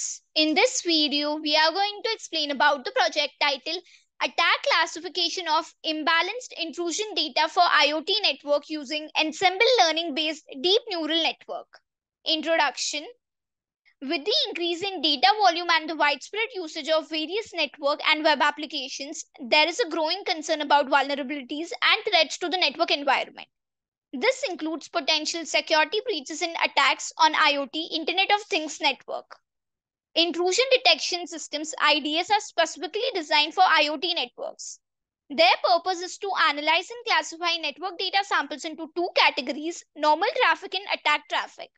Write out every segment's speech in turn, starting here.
class. In this video, we are going to explain about the project title Attack Classification of Imbalanced Intrusion Data for IoT Network using Ensemble Learning Based Deep Neural Network. Introduction. With the increase in data volume and the widespread usage of various network and web applications, there is a growing concern about vulnerabilities and threats to the network environment. This includes potential security breaches and attacks on IoT, Internet of Things network. Intrusion detection systems (IDS) are specifically designed for IoT networks. Their purpose is to analyze and classify network data samples into two categories: normal traffic and attack traffic.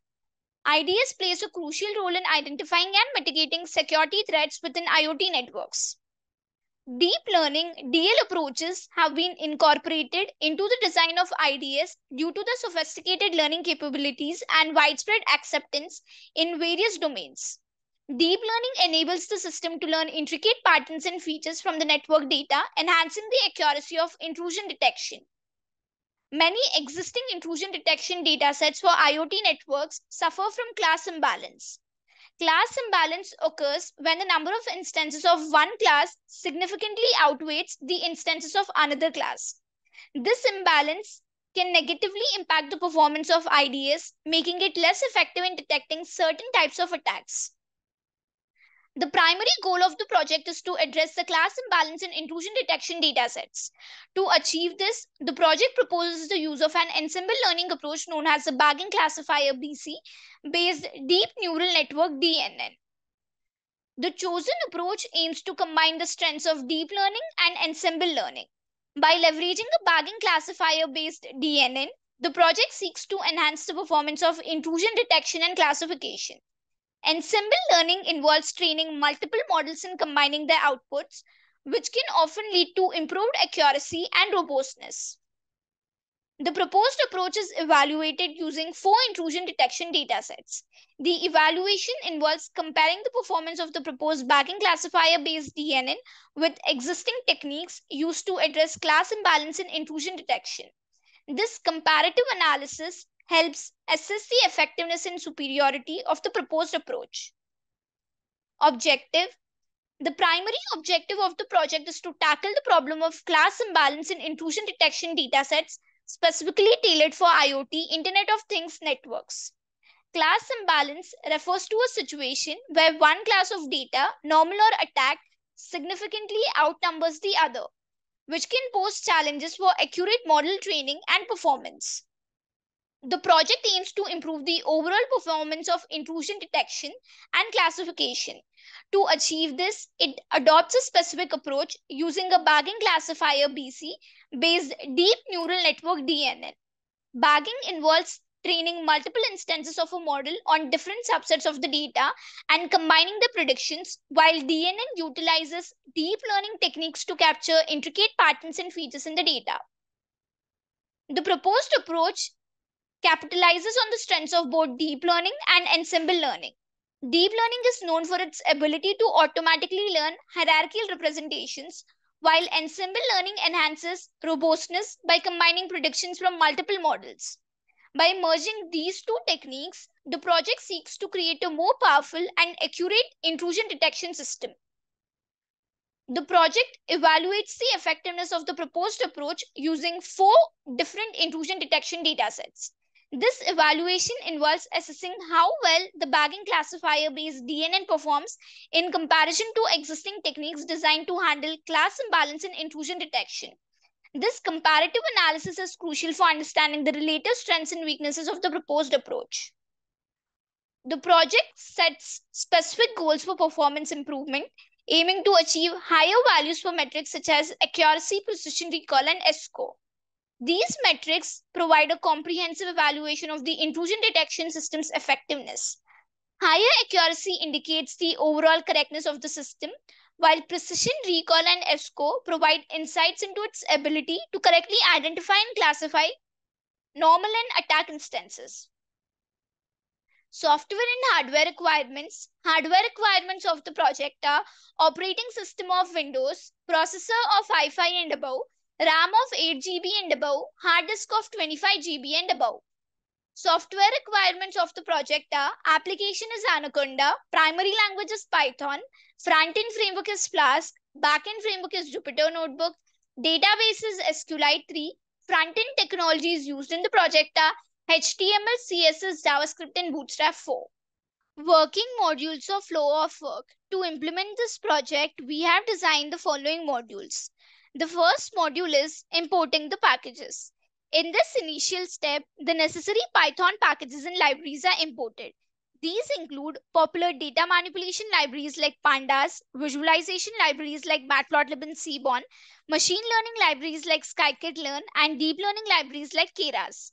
IDS plays a crucial role in identifying and mitigating security threats within IoT networks. Deep learning (DL) approaches have been incorporated into the design of IDS due to the sophisticated learning capabilities and widespread acceptance in various domains. Deep learning enables the system to learn intricate patterns and features from the network data, enhancing the accuracy of intrusion detection. Many existing intrusion detection datasets for IoT networks suffer from class imbalance. Class imbalance occurs when the number of instances of one class significantly outweighs the instances of another class. This imbalance can negatively impact the performance of IDS, making it less effective in detecting certain types of attacks. The primary goal of the project is to address the class imbalance in intrusion detection datasets. To achieve this, the project proposes the use of an ensemble learning approach known as the Bagging Classifier (BC) based Deep Neural Network (DNN). The chosen approach aims to combine the strengths of deep learning and ensemble learning. By leveraging a Bagging Classifier based DNN, the project seeks to enhance the performance of intrusion detection and classification. Ensemble learning involves training multiple models and combining their outputs, which can often lead to improved accuracy and robustness. The proposed approach is evaluated using 4 intrusion detection datasets. The evaluation involves comparing the performance of the proposed Bagging Classifier-based DNN with existing techniques used to address class imbalance in intrusion detection. This comparative analysis helps assess the effectiveness and superiority of the proposed approach. Objective. The primary objective of the project is to tackle the problem of class imbalance in intrusion detection datasets specifically tailored for IoT, Internet of Things networks. Class imbalance refers to a situation where one class of data, normal or attack, significantly outnumbers the other, which can pose challenges for accurate model training and performance. The project aims to improve the overall performance of intrusion detection and classification. To achieve this, it adopts a specific approach using a Bagging Classifier (BC) based Deep Neural Network (DNN). Bagging involves training multiple instances of a model on different subsets of the data and combining the predictions, while DNN utilizes deep learning techniques to capture intricate patterns and features in the data. The proposed approach capitalizes on the strengths of both deep learning and ensemble learning. Deep learning is known for its ability to automatically learn hierarchical representations, while ensemble learning enhances robustness by combining predictions from multiple models. By merging these two techniques, the project seeks to create a more powerful and accurate intrusion detection system. The project evaluates the effectiveness of the proposed approach using 4 different intrusion detection datasets. This evaluation involves assessing how well the Bagging Classifier-based DNN performs in comparison to existing techniques designed to handle class imbalance in intrusion detection. This comparative analysis is crucial for understanding the relative strengths and weaknesses of the proposed approach. The project sets specific goals for performance improvement, aiming to achieve higher values for metrics such as accuracy, precision recall, and ESCO. These metrics provide a comprehensive evaluation of the intrusion detection system's effectiveness. Higher accuracy indicates the overall correctness of the system, while precision recall and ESCO provide insights into its ability to correctly identify and classify normal and attack instances. Software and hardware requirements. Hardware requirements of the project are operating system of Windows, processor of Wi-Fi and above, RAM of 8 GB and above, hard disk of 25 GB and above. Software requirements of the project are: application is Anaconda, primary language is Python, front-end framework is Flask, back-end framework is Jupyter Notebook, database is SQLite 3, front-end technologies used in the project are HTML, CSS, JavaScript, and Bootstrap 4. Working modules or flow of work. To implement this project, we have designed the following modules. The first module is importing the packages. In this initial step, the necessary Python packages and libraries are imported. These include popular data manipulation libraries like Pandas, visualization libraries like Matplotlib and Seaborn, machine learning libraries like scikit-learn, and deep learning libraries like Keras.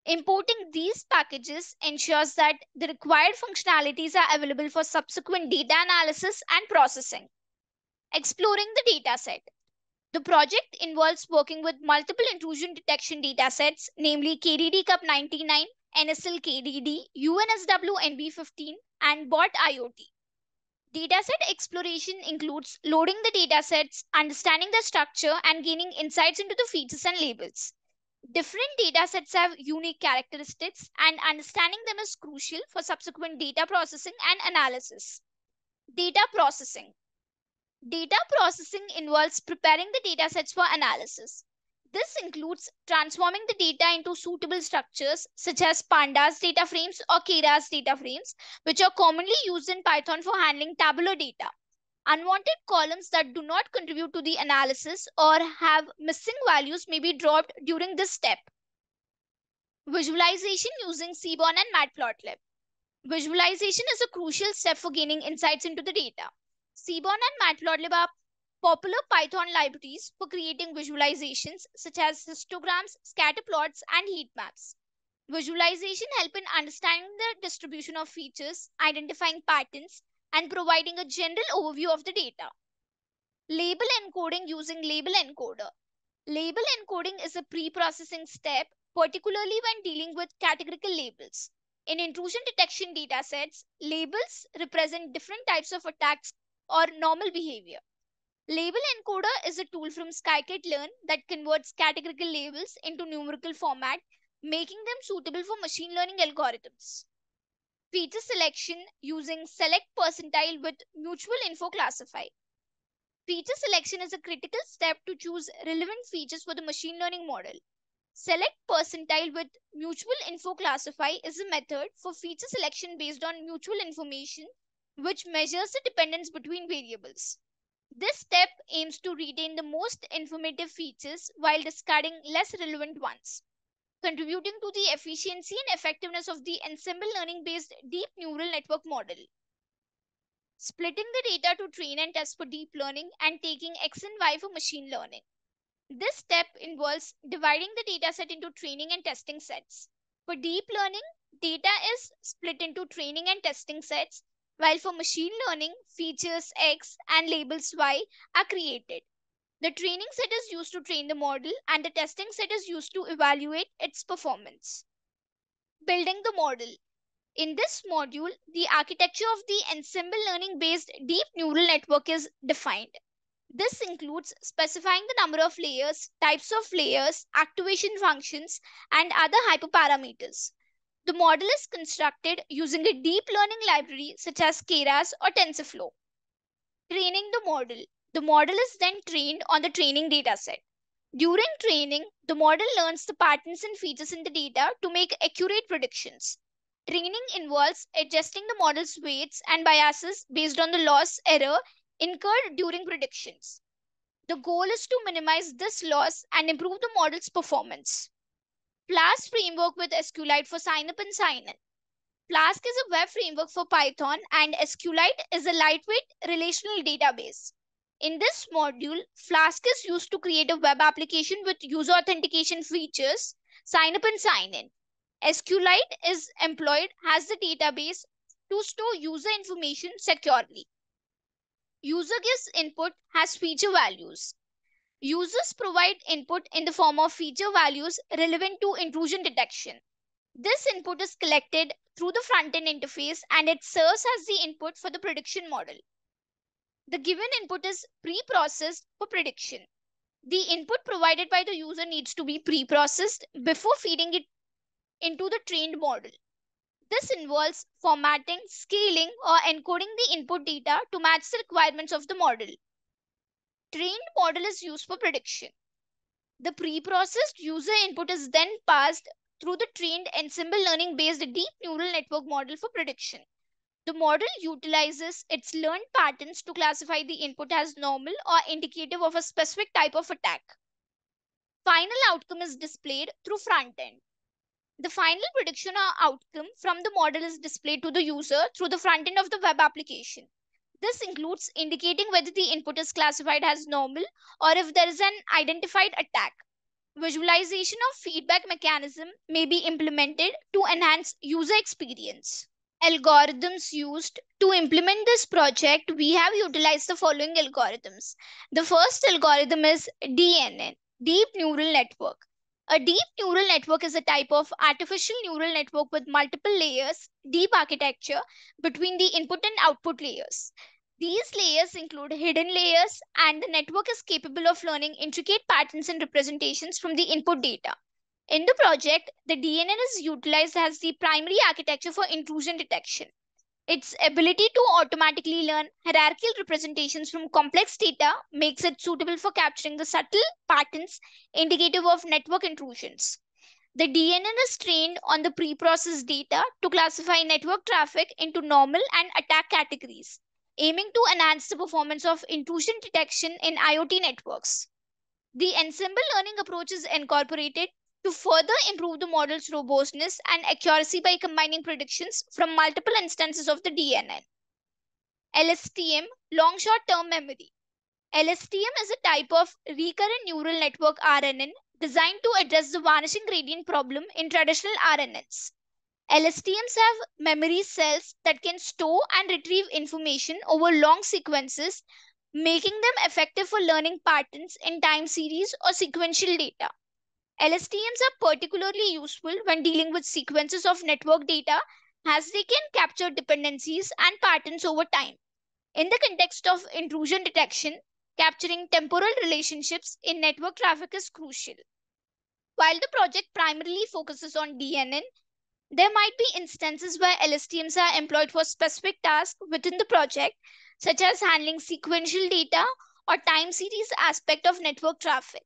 Importing these packages ensures that the required functionalities are available for subsequent data analysis and processing. Exploring the dataset. The project involves working with multiple intrusion detection datasets, namely KDD Cup 99, NSL KDD, UNSW NB15, and BOT IoT. Dataset exploration includes loading the datasets, understanding the structure, and gaining insights into the features and labels. Different datasets have unique characteristics, and understanding them is crucial for subsequent data processing and analysis. Data processing. Data processing involves preparing the datasets for analysis. This includes transforming the data into suitable structures such as Pandas data frames or Keras data frames, which are commonly used in Python for handling tabular data. Unwanted columns that do not contribute to the analysis or have missing values may be dropped during this step. Visualization using Seaborn and Matplotlib. Visualization is a crucial step for gaining insights into the data. Seaborn and Matplotlib are popular Python libraries for creating visualizations such as histograms, scatter plots, and heat maps. Visualization help in understanding the distribution of features, identifying patterns, and providing a general overview of the data. Label encoding using label encoder. Label encoding is a pre-processing step, particularly when dealing with categorical labels. In intrusion detection datasets, labels represent different types of attacks or normal behavior. Label encoder is a tool from scikit-learn that converts categorical labels into numerical format, making them suitable for machine learning algorithms. Feature selection using select percentile with mutual info classify. Feature selection is a critical step to choose relevant features for the machine learning model. Select percentile with mutual info classify is a method for feature selection based on mutual information, which measures the dependence between variables. This step aims to retain the most informative features while discarding less relevant ones, contributing to the efficiency and effectiveness of the ensemble learning-based deep neural network model. Splitting the data to train and test for deep learning and taking X and Y for machine learning. This step involves dividing the dataset into training and testing sets. For deep learning, data is split into training and testing sets, while for machine learning, features X and labels Y are created. The training set is used to train the model, and the testing set is used to evaluate its performance. Building the model. In this module, the architecture of the ensemble learning-based deep neural network is defined. This includes specifying the number of layers, types of layers, activation functions, and other hyperparameters. The model is constructed using a deep learning library such as Keras or TensorFlow. Training the model. The model is then trained on the training dataset. During training, the model learns the patterns and features in the data to make accurate predictions. Training involves adjusting the model's weights and biases based on the loss error incurred during predictions. The goal is to minimize this loss and improve the model's performance. Flask framework with SQLite for sign-up and sign-in. Flask is a web framework for Python, and SQLite is a lightweight relational database. In this module, Flask is used to create a web application with user authentication features, sign-up and sign-in. SQLite is employed as the database to store user information securely. User gives input has feature values. Users provide input in the form of feature values relevant to intrusion detection. This input is collected through the front-end interface, and it serves as the input for the prediction model. The given input is pre-processed for prediction. The input provided by the user needs to be pre-processed before feeding it into the trained model. This involves formatting, scaling, or encoding the input data to match the requirements of the model. Trained model is used for prediction. The pre-processed user input is then passed through the trained ensemble learning based deep neural network model for prediction. The model utilizes its learned patterns to classify the input as normal or indicative of a specific type of attack. Final outcome is displayed through front end. The final prediction or outcome from the model is displayed to the user through the front end of the web application. This includes indicating whether the input is classified as normal or if there is an identified attack. Visualization of feedback mechanism may be implemented to enhance user experience. Algorithms used to implement this project, we have utilized the following algorithms. The first algorithm is DNN, Deep Neural Network. A deep neural network is a type of artificial neural network with multiple layers, deep architecture, between the input and output layers. These layers include hidden layers, and the network is capable of learning intricate patterns and representations from the input data. In the project, the DNN is utilized as the primary architecture for intrusion detection. Its ability to automatically learn hierarchical representations from complex data makes it suitable for capturing the subtle patterns indicative of network intrusions. The DNN is trained on the pre-processed data to classify network traffic into normal and attack categories, aiming to enhance the performance of intrusion detection in IoT networks. The ensemble learning approach is incorporated to further improve the model's robustness and accuracy by combining predictions from multiple instances of the DNN. LSTM, long short-term memory. LSTM is a type of recurrent neural network RNN designed to address the vanishing gradient problem in traditional RNNs. LSTMs have memory cells that can store and retrieve information over long sequences, making them effective for learning patterns in time series or sequential data. LSTMs are particularly useful when dealing with sequences of network data as they can capture dependencies and patterns over time. In the context of intrusion detection, capturing temporal relationships in network traffic is crucial. While the project primarily focuses on DNN, there might be instances where LSTMs are employed for specific tasks within the project, such as handling sequential data or time series aspect of network traffic.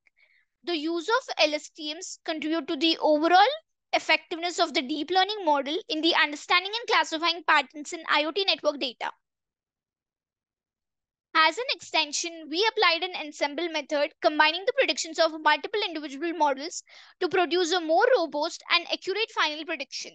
The use of LSTMs contribute to the overall effectiveness of the deep learning model in the understanding and classifying patterns in IoT network data. As an extension, we applied an ensemble method combining the predictions of multiple individual models to produce a more robust and accurate final prediction.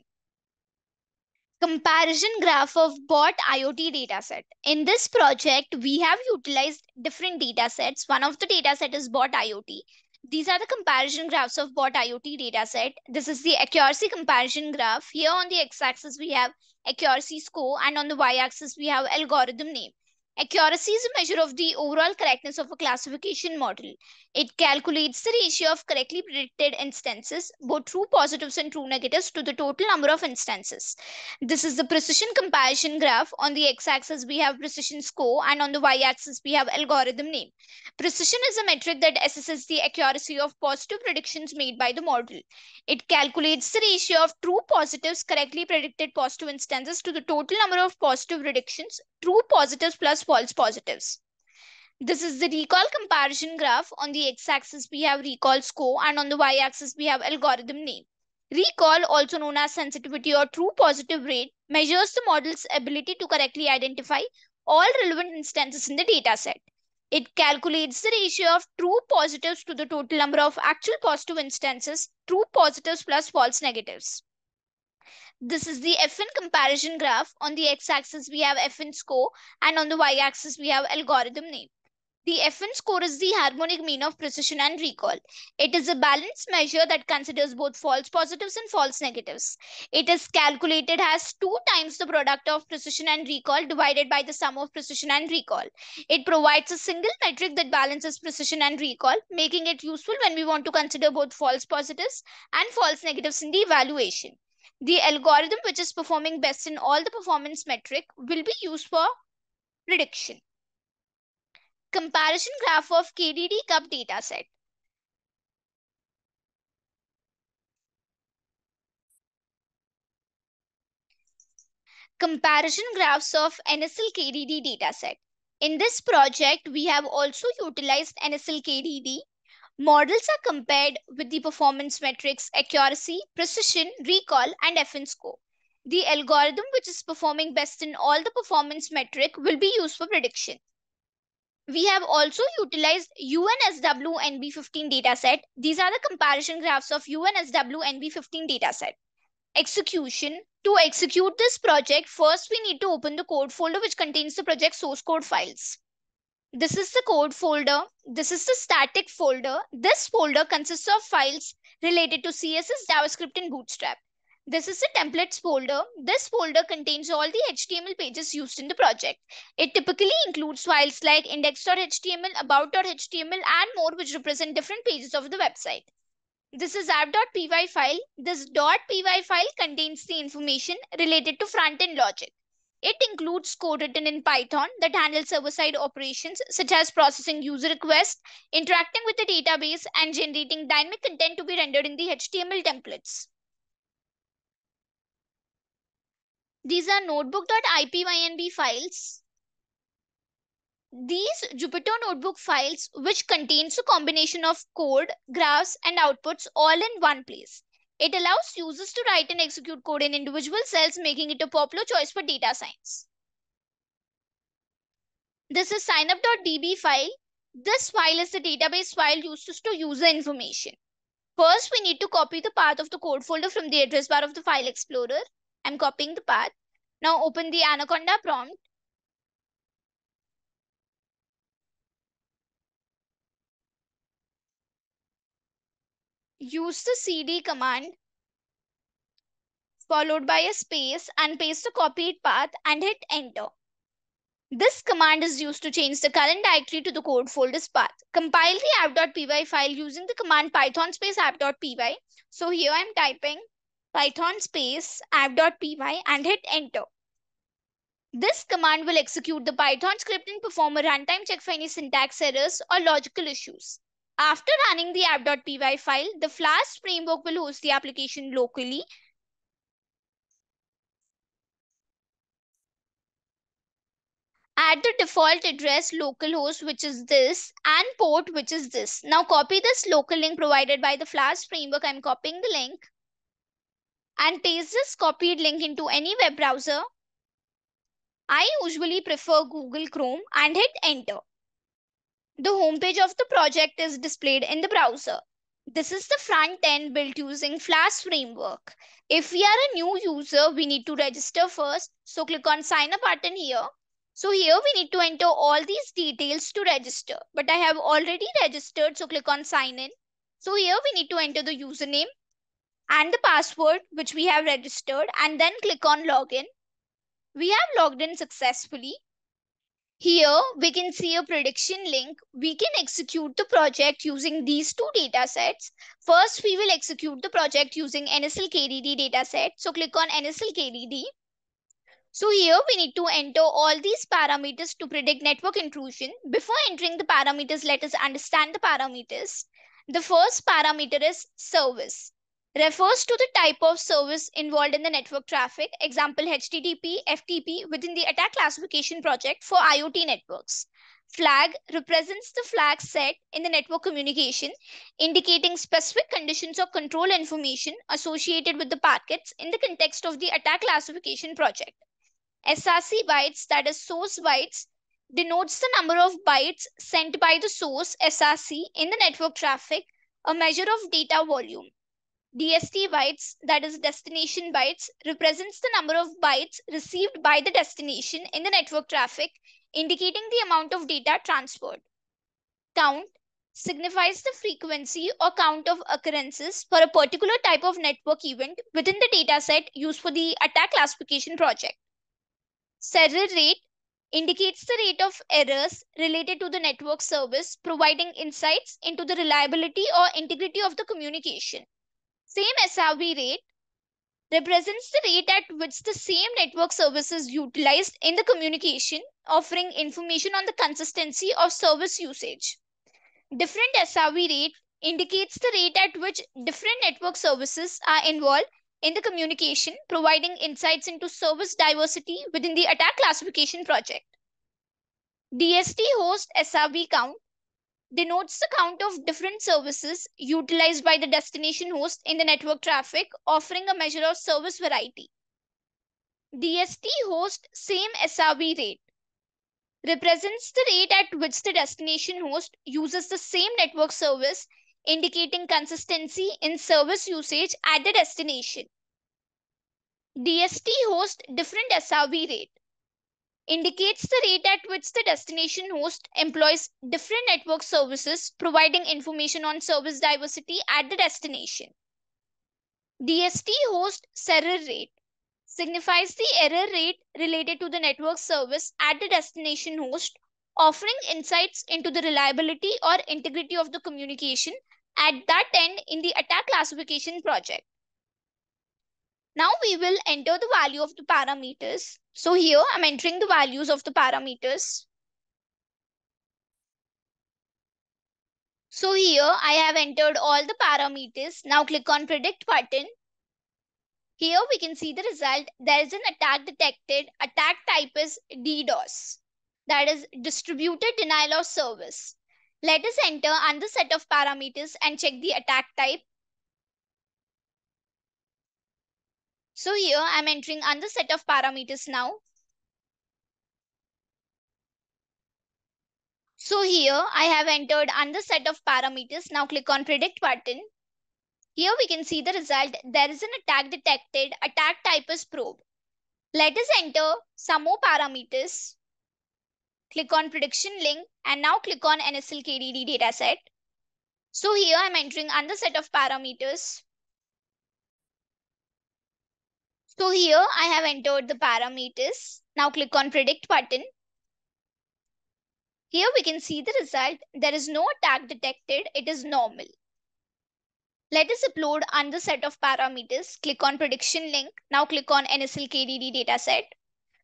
Comparison graph of bot IoT dataset. In this project, we have utilized different datasets. One of the dataset is bot IoT. These are the comparison graphs of bot IoT dataset. This is the accuracy comparison graph. Here on the x-axis, we have accuracy score, and on the y-axis, we have algorithm name. Accuracy is a measure of the overall correctness of a classification model. It calculates the ratio of correctly predicted instances, both true positives and true negatives, to the total number of instances. This is the precision comparison graph. On the x-axis, we have precision score, and on the y-axis, we have algorithm name. Precision is a metric that assesses the accuracy of positive predictions made by the model. It calculates the ratio of true positives, correctly predicted positive instances, to the total number of positive predictions, true positives plus false positives. This is the recall comparison graph. On the x-axis, we have recall score, and on the y-axis, we have algorithm name. Recall, also known as sensitivity or true positive rate, measures the model's ability to correctly identify all relevant instances in the dataset. It calculates the ratio of true positives to the total number of actual positive instances, true positives plus false negatives. This is the FN comparison graph. On the x-axis, we have FN score, and on the y-axis, we have algorithm name. The FN score is the harmonic mean of precision and recall. It is a balanced measure that considers both false positives and false negatives. It is calculated as 2 times the product of precision and recall divided by the sum of precision and recall. It provides a single metric that balances precision and recall, making it useful when we want to consider both false positives and false negatives in the evaluation. The algorithm which is performing best in all the performance metric will be used for prediction. Comparison graph of KDD Cup dataset. comparison graphs of NSL-KDD dataset. In this project, we have also utilized NSL-KDD. Models are compared with the performance metrics, accuracy, precision, recall, and FN score. The algorithm which is performing best in all the performance metric will be used for prediction. We have also utilized UNSW NB15 dataset. These are the comparison graphs of UNSW NB15 dataset. Execution. To execute this project, first we need to open the code folder which contains the project source code files. This is the code folder. This is the static folder. This folder consists of files related to CSS, JavaScript, and Bootstrap. This is the templates folder. This folder contains all the HTML pages used in the project. It typically includes files like index.html, about.html, and more, which represent different pages of the website. This is app.py file. This .py file contains the information related to front-end logic. It includes code written in Python that handles server-side operations such as processing user requests, interacting with the database, and generating dynamic content to be rendered in the HTML templates. These are notebook.ipynb files. These Jupyter Notebook files, which contains a combination of code, graphs, and outputs all in one place. It allows users to write and execute code in individual cells, making it a popular choice for data science. This is signup.db file. This file is the database file used to store user information. First, we need to copy the path of the code folder from the address bar of the File Explorer. I'm copying the path. Now open the Anaconda prompt. Use the cd command followed by a space and paste the copied path and hit enter. This command is used to change the current directory to the code folder's path. Compile the app.py file using the command python space app.py. So here I'm typing python space app.py and hit enter. This command will execute the Python script and perform a runtime check for any syntax errors or logical issues. After running the app.py file, the Flask framework will host the application locally. Add the default address localhost, which is this, and port, which is this. Now copy this local link provided by the Flask framework. I'm copying the link and paste this copied link into any web browser. I usually prefer Google Chrome and hit enter. The homepage of the project is displayed in the browser. This is the front end built using Flask framework. If we are a new user, we need to register first. So click on sign up button here. So here we need to enter all these details to register. But I have already registered, so click on sign in. So here we need to enter the username and the password which we have registered, and then click on login. We have logged in successfully. Here we can see a prediction link. We can execute the project using these two data sets. First, we will execute the project using NSL-KDD dataset. So click on NSL-KDD. So here we need to enter all these parameters to predict network intrusion. Before entering the parameters, let us understand the parameters. The first parameter is service. Refers to the type of service involved in the network traffic, example HTTP, FTP within the attack classification project for IoT networks. Flag represents the flag set in the network communication, indicating specific conditions or control information associated with the packets in the context of the attack classification project. SRC bytes, that is source bytes, denotes the number of bytes sent by the source SRC in the network traffic, a measure of data volume. DST bytes, that is destination bytes, represents the number of bytes received by the destination in the network traffic, indicating the amount of data transferred. Count signifies the frequency or count of occurrences for a particular type of network event within the dataset used for the attack classification project. Error rate indicates the rate of errors related to the network service, providing insights into the reliability or integrity of the communication. Same SRV rate represents the rate at which the same network service is utilized in the communication, offering information on the consistency of service usage. Different SRV rate indicates the rate at which different network services are involved in the communication, providing insights into service diversity within the attack classification project. DST host SRV count denotes the count of different services utilized by the destination host in the network traffic, offering a measure of service variety. DST host same SRV rate represents the rate at which the destination host uses the same network service, indicating consistency in service usage at the destination. DST host different SRV rate indicates the rate at which the destination host employs different network services, providing information on service diversity at the destination. DST host error rate signifies the error rate related to the network service at the destination host, offering insights into the reliability or integrity of the communication at that end in the attack classification project. Now we will enter the value of the parameters. So here I'm entering the values of the parameters. So here I have entered all the parameters. Now click on predict button. Here we can see the result. There is an attack detected. Attack type is DDoS. That is distributed denial of service. Let us enter another set of parameters and check the attack type. So here I'm entering another set of parameters now. So here I have entered another set of parameters. Now click on predict button. Here we can see the result. There is an attack detected. Attack type is probe. Let us enter some more parameters. Click on prediction link and now click on NSL KDD dataset. So here I'm entering another set of parameters. So here I have entered the parameters. Now click on predict button. Here we can see the result. There is no attack detected. It is normal. Let us upload another set of parameters. Click on prediction link. Now click on NSL KDD dataset.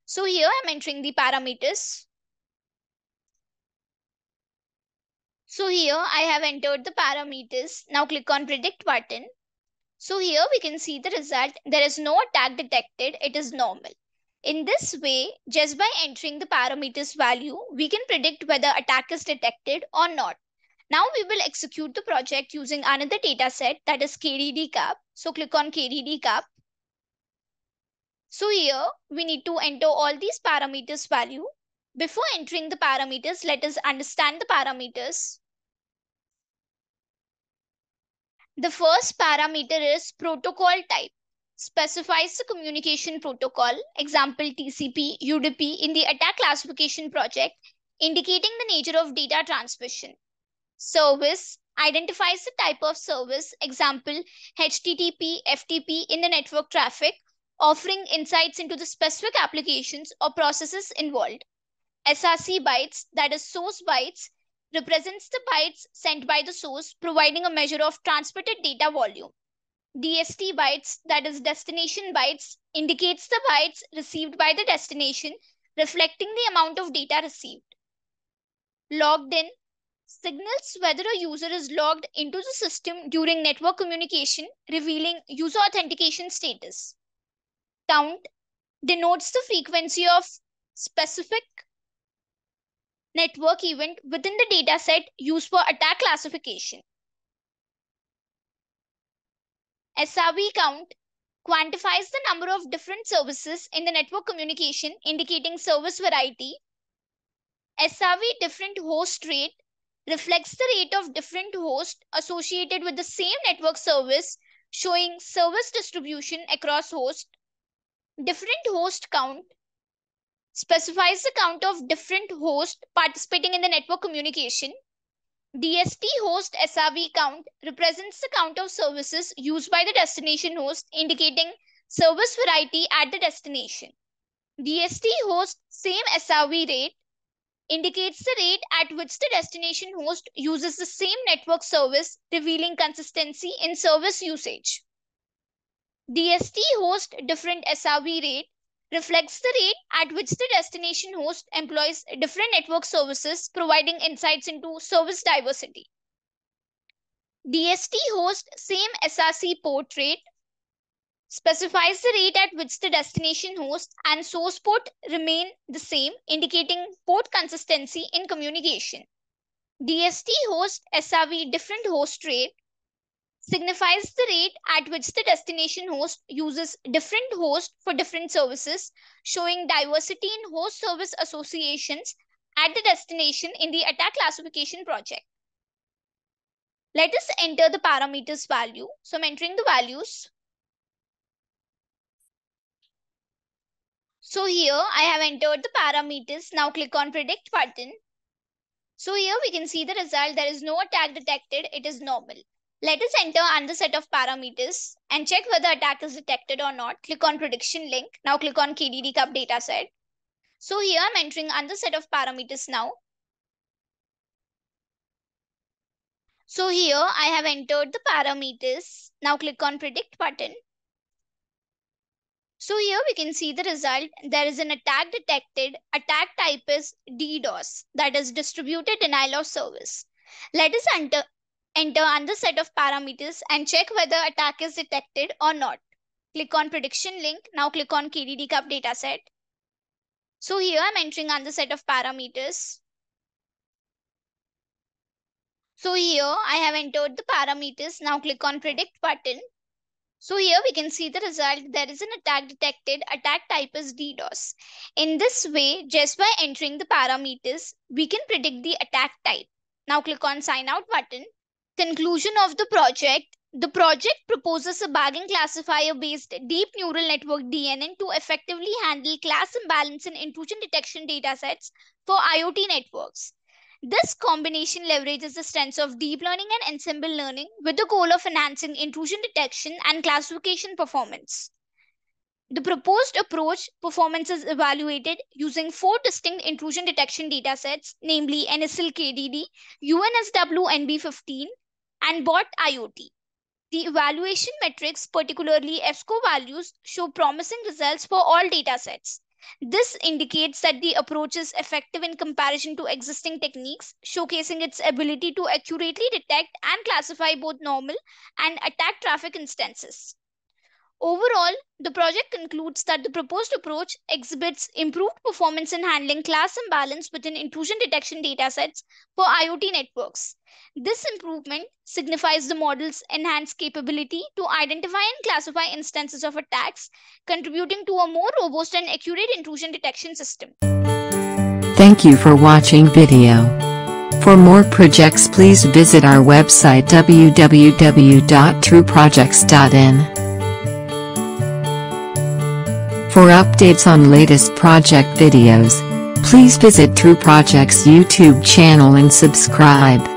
So here I'm entering the parameters. So here I have entered the parameters. Now click on predict button. So here we can see the result. There is no attack detected. It is normal. In this way, just by entering the parameters value, we can predict whether attack is detected or not. Now we will execute the project using another data set, that is KDD cap. So click on KDD cap. So here we need to enter all these parameters value. Before entering the parameters, let us understand the parameters. The first parameter is protocol type. Specifies the communication protocol, example TCP, UDP in the attack classification project, indicating the nature of data transmission. Service identifies the type of service, example HTTP, FTP in the network traffic, offering insights into the specific applications or processes involved. SRC bytes, that is source bytes, represents the bytes sent by the source, providing a measure of transmitted data volume. DST bytes, that is destination bytes, indicates the bytes received by the destination, reflecting the amount of data received. Logged in signals whether a user is logged into the system during network communication, revealing user authentication status. Count denotes the frequency of specific network event within the dataset used for attack classification. SRV count quantifies the number of different services in the network communication, indicating service variety. SRV different host rate reflects the rate of different hosts associated with the same network service, showing service distribution across hosts. Different host count specifies the count of different hosts participating in the network communication. DST host SRV count represents the count of services used by the destination host, indicating service variety at the destination. DST host same SRV rate indicates the rate at which the destination host uses the same network service, revealing consistency in service usage. DST host different SRV rate reflects the rate at which the destination host employs different network services, providing insights into service diversity. DST host same SRC port rate specifies the rate at which the destination host and source port remain the same, indicating port consistency in communication. DST host SRV different host rate signifies the rate at which the destination host uses different hosts for different services, showing diversity in host service associations at the destination in the attack classification project. Let us enter the parameters value. So I'm entering the values. So here I have entered the parameters. Now click on predict button. So here we can see the result. There is no attack detected. It is normal. Let us enter another set of parameters and check whether attack is detected or not. Click on prediction link. Now click on KDD Cup dataset. So here I'm entering another set of parameters now. So here I have entered the parameters. Now click on predict button. So here we can see the result. There is an attack detected. Attack type is DDoS, that is distributed denial of service. Let us enter another set of parameters and check whether attack is detected or not. Click on prediction link. Now click on KDD Cup dataset. So here I'm entering another set of parameters. So here I have entered the parameters. Now click on predict button. So here we can see the result. There is an attack detected. Attack type is DDoS. In this way, just by entering the parameters, we can predict the attack type. Now click on sign out button. Conclusion of the project. The project proposes a bagging classifier based deep neural network DNN to effectively handle class imbalance and intrusion detection datasets for IoT networks. This combination leverages the strengths of deep learning and ensemble learning with the goal of enhancing intrusion detection and classification performance. The proposed approach performance is evaluated using 4 distinct intrusion detection datasets, namely NSL-KDD, UNSW-NB15, and BOT IoT. The evaluation metrics, particularly EBSCO values, show promising results for all datasets. This indicates that the approach is effective in comparison to existing techniques, showcasing its ability to accurately detect and classify both normal and attack traffic instances. Overall, the project concludes that the proposed approach exhibits improved performance in handling class imbalance within intrusion detection datasets for IoT networks. This improvement signifies the model's enhanced capability to identify and classify instances of attacks, contributing to a more robust and accurate intrusion detection system. Thank you for watching video. For more projects, please visit our website www.trueprojects.in. For updates on latest project videos, please visit True Projects YouTube channel and subscribe.